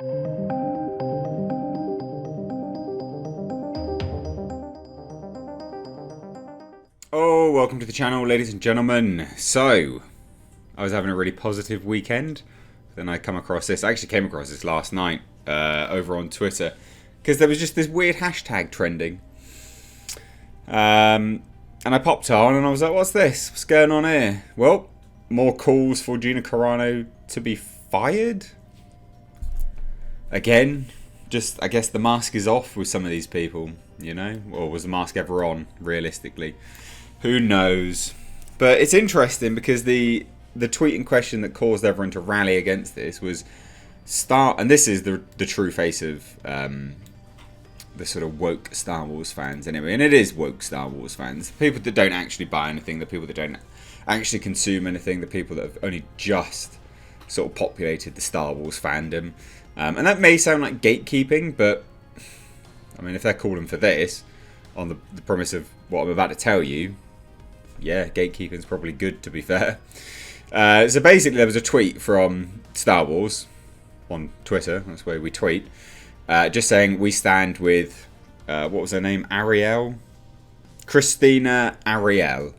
Oh, welcome to the channel, ladies and gentlemen. So, I was having a really positive weekend. Then I come across this. I actually came across this last night over on Twitter. Because there was just this weird hashtag trending. And I popped on and I was like, what's this? What's going on here? Well, more calls for Gina Carano to be fired? Again, just, I guess the mask is off with some of these people, you know? Or was the mask ever on, realistically? Who knows? But it's interesting because the tweet in question that caused everyone to rally against this was and this is the true face of the sort of woke Star Wars fans anyway, and it is woke Star Wars fans, the people that don't actually buy anything, the people that don't actually consume anything, the people that have only just sort of populated the Star Wars fandom, and that may sound like gatekeeping, but I mean, if they're calling for this on the premise of what I'm about to tell you, yeah, gatekeeping's probably good, to be fair. So basically there was a tweet from Star Wars on Twitter, that's where we tweet, just saying we stand with, what was her name, Christina Ariel,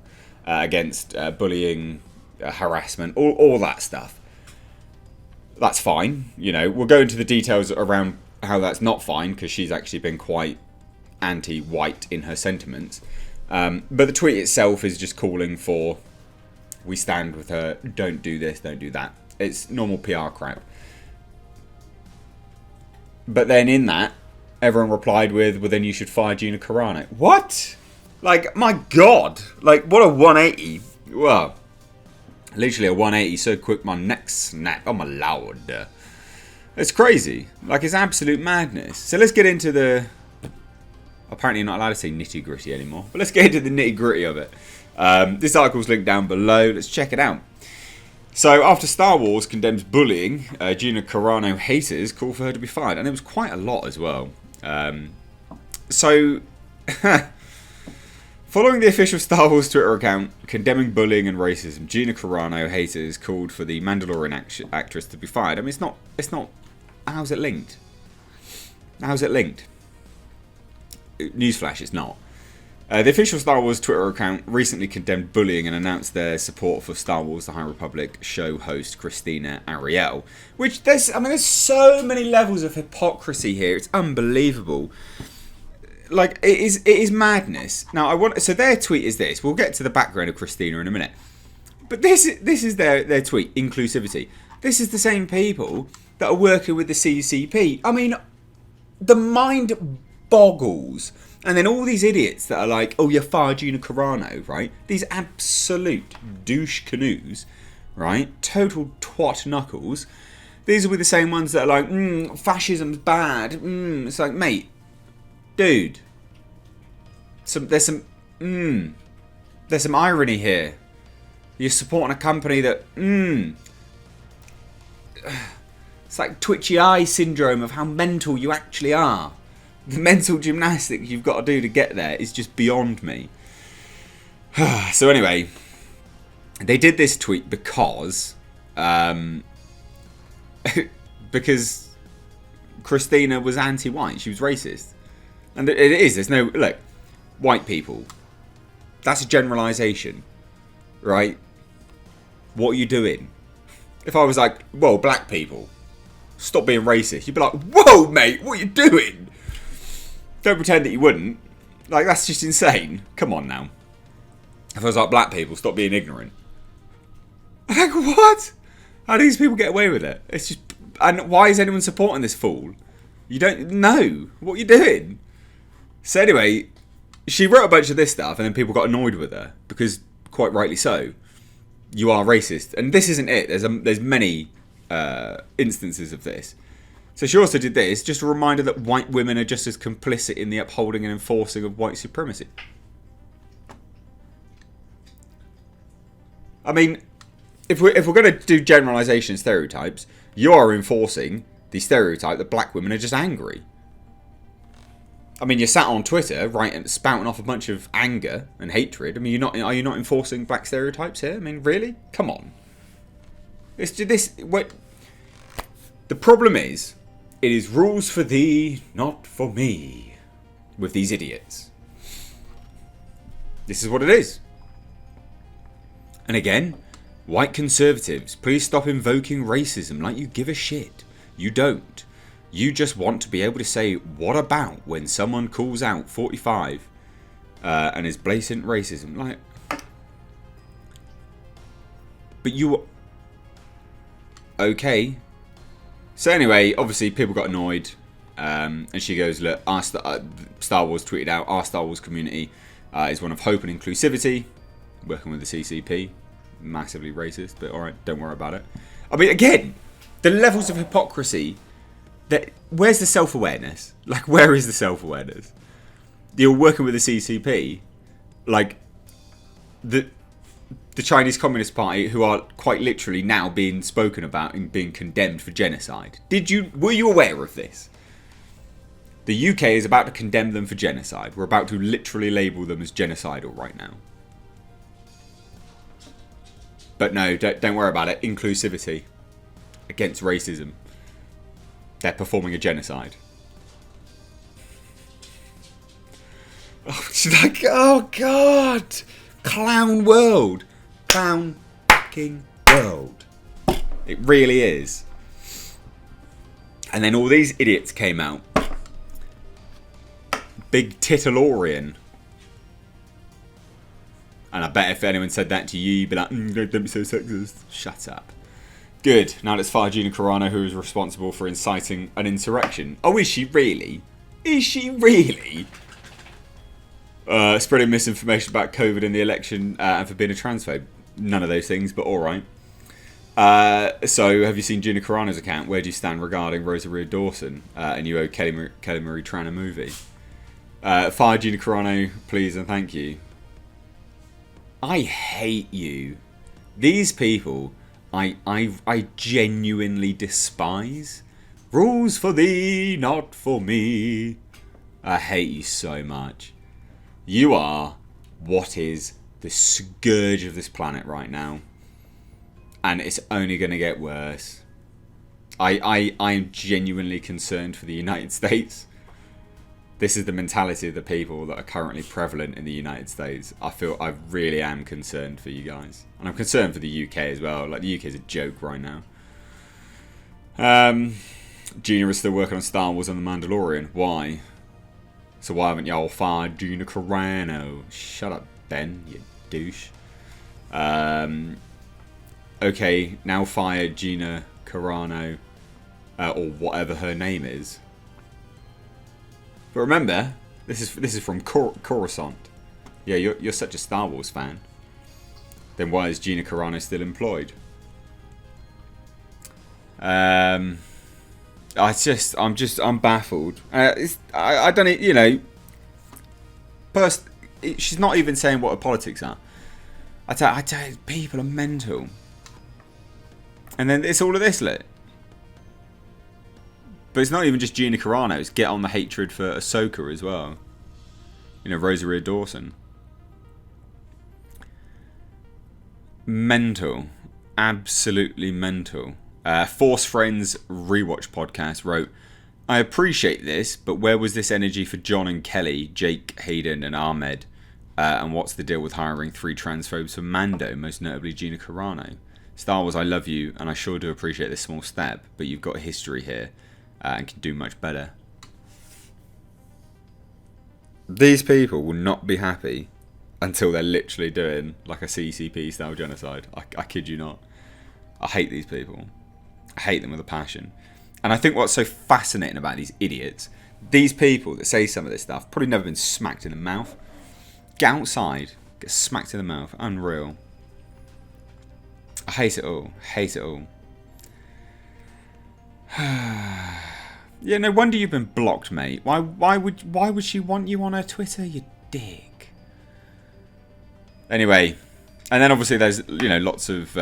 against bullying, harassment, all that stuff. That's fine, you know, we'll go into the details around how that's not fine, because she's actually been quite anti-white in her sentiments. But the tweet itself is just calling for, we stand with her, don't do this, don't do that. It's normal PR crap. But then in that, everyone replied with, well then you should fire Gina Carano. What? Like, my God. Like, what a 180. Well, literally a 180 so quick my neck snapped. Oh my lord. It's crazy. Like, it's absolute madness. So let's get into the... Apparently you're not allowed to say nitty-gritty anymore. But let's get into the nitty-gritty of it. This article's linked down below. Let's check it out. So, after Star Wars condemns bullying, Gina Carano haters call for her to be fired. And it was quite a lot as well. Following the official Star Wars Twitter account condemning bullying and racism, Gina Carano haters called for the Mandalorian actress to be fired. I mean, it's not... How's it linked? How's it linked? Newsflash, it's not. The official Star Wars Twitter account recently condemned bullying and announced their support for Star Wars The High Republic show host Christina Ariel. Which, there's so many levels of hypocrisy here. It's unbelievable. Like, it is madness. Now, so their tweet is this. We'll get to the background of Christina in a minute. But this is their tweet, inclusivity. This is the same people that are working with the CCP. I mean, the mind boggles. And then all these idiots that are like, oh, you're fired Gina Carano, right? These absolute douche canoes, right? Total twat knuckles. These will be the same ones that are like, fascism's bad. It's like, mate, dude. There's some irony here. You're supporting a company that, it's like twitchy eye syndrome of how mental you actually are. The mental gymnastics you've got to do to get there is just beyond me. So anyway, they did this tweet because because Christina was anti-white. She was racist. And it is. There's no... Look, white people. That's a generalisation. Right? What are you doing? If I was like, well, black people, stop being racist. You'd be like, whoa, mate, what are you doing? Don't pretend that you wouldn't. Like, that's just insane. Come on now. If I was like, black people, stop being ignorant. I'm like, what? How do these people get away with it? It's just... And why is anyone supporting this fool? You don't know. What are you doing? So anyway, she wrote a bunch of this stuff and then people got annoyed with her. Because, quite rightly so, you are racist. And this isn't it. There's many instances of this. So she also did this, just a reminder that white women are just as complicit in the upholding and enforcing of white supremacy. I mean, if we're going to do generalisation and stereotypes, you are enforcing the stereotype that black women are just angry. I mean, you're sat on Twitter, right, and spouting off a bunch of anger and hatred. I mean, are you not enforcing black stereotypes here? I mean, really? Come on. The problem is it is rules for thee, not for me, with these idiots. This is what it is. And again, white conservatives, please stop invoking racism like you give a shit. You don't. You just want to be able to say, what about when someone calls out 45 and is blatant racism? Like, but you... Okay. So anyway, obviously people got annoyed. And she goes, look, Star Wars tweeted out, our Star Wars community is one of hope and inclusivity. Working with the CCP. Massively racist, but alright, don't worry about it. I mean, again, the levels of hypocrisy... Where's the self-awareness? Like, where is the self-awareness? You're working with the CCP, like the Chinese Communist Party, who are quite literally now being spoken about and being condemned for genocide. Were you aware of this? The UK is about to condemn them for genocide. We're about to literally label them as genocidal right now. But no, don't worry about it. Inclusivity against racism. They're performing a genocide. Oh, it's like, oh God. Clown world. Clown fucking world. It really is. And then all these idiots came out. Big Titalorian. And I bet if anyone said that to you, you'd be like, don't be so sexist. Shut up. Good. Now let's fire Gina Carano, who is responsible for inciting an insurrection. Oh, is she really? Is she really? Spreading misinformation about COVID in the election and for being a transphobe. None of those things, but alright. So, have you seen Gina Carano's account? Where do you stand regarding Rosaria Dawson? And you owe Kelly Marie Tran a movie. Fire Gina Carano, please and thank you. I hate you. These people... I genuinely despise. Rules for thee, not for me. I hate you so much. You are what is the scourge of this planet right now. And it's only going to get worse. I am genuinely concerned for the United States. This is the mentality of the people that are currently prevalent in the United States. I really am concerned for you guys. And I'm concerned for the UK as well. Like, the UK is a joke right now. Gina is still working on Star Wars and The Mandalorian. Why? So why haven't y'all fired Gina Carano? Shut up, Ben, you douche. Okay, now fire Gina Carano. Or whatever her name is. But remember, this is from Coruscant. Yeah, you're such a Star Wars fan. Then why is Gina Carano still employed? I'm baffled. I don't, you know. First, she's not even saying what her politics are. I tell you, people are mental. And then it's all of this, lit. But it's not even just Gina Carano. It's get on the hatred for Ahsoka as well. You know, Rosaria Dawson. Mental. Absolutely mental. Force Friends Rewatch Podcast wrote, I appreciate this, but where was this energy for John and Kelly, Jake, Hayden and Ahmed? And what's the deal with hiring 3 transphobes for Mando, most notably Gina Carano? Star Wars, I love you, and I sure do appreciate this small step, but you've got a history here. And can do much better. These people will not be happy until they're literally doing like a CCP style genocide. I kid you not. I hate these people. I hate them with a passion. And I think what's so fascinating about these idiots, these people that say some of this stuff, probably never been smacked in the mouth. Get outside, get smacked in the mouth. Unreal. I hate it all. Hate it all. Yeah, no wonder you've been blocked, mate. Why would she want you on her Twitter, you dick? Anyway, and then obviously there's, you know, lots of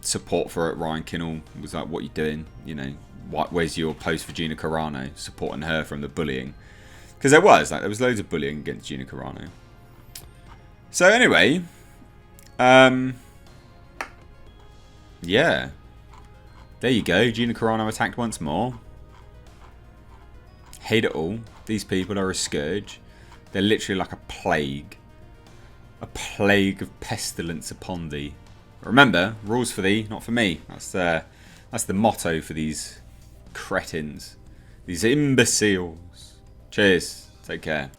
support for it. Ryan Kinnell was like, what are you doing? You know, where's your post for Gina Carano supporting her from the bullying? Because there was loads of bullying against Gina Carano. So anyway, yeah. There you go. Gina Carano attacked once more. hate it all. These people are a scourge. They're literally like a plague. A plague of pestilence upon thee. Remember, rules for thee, not for me. That's the motto for these cretins. These imbeciles. Cheers. Take care.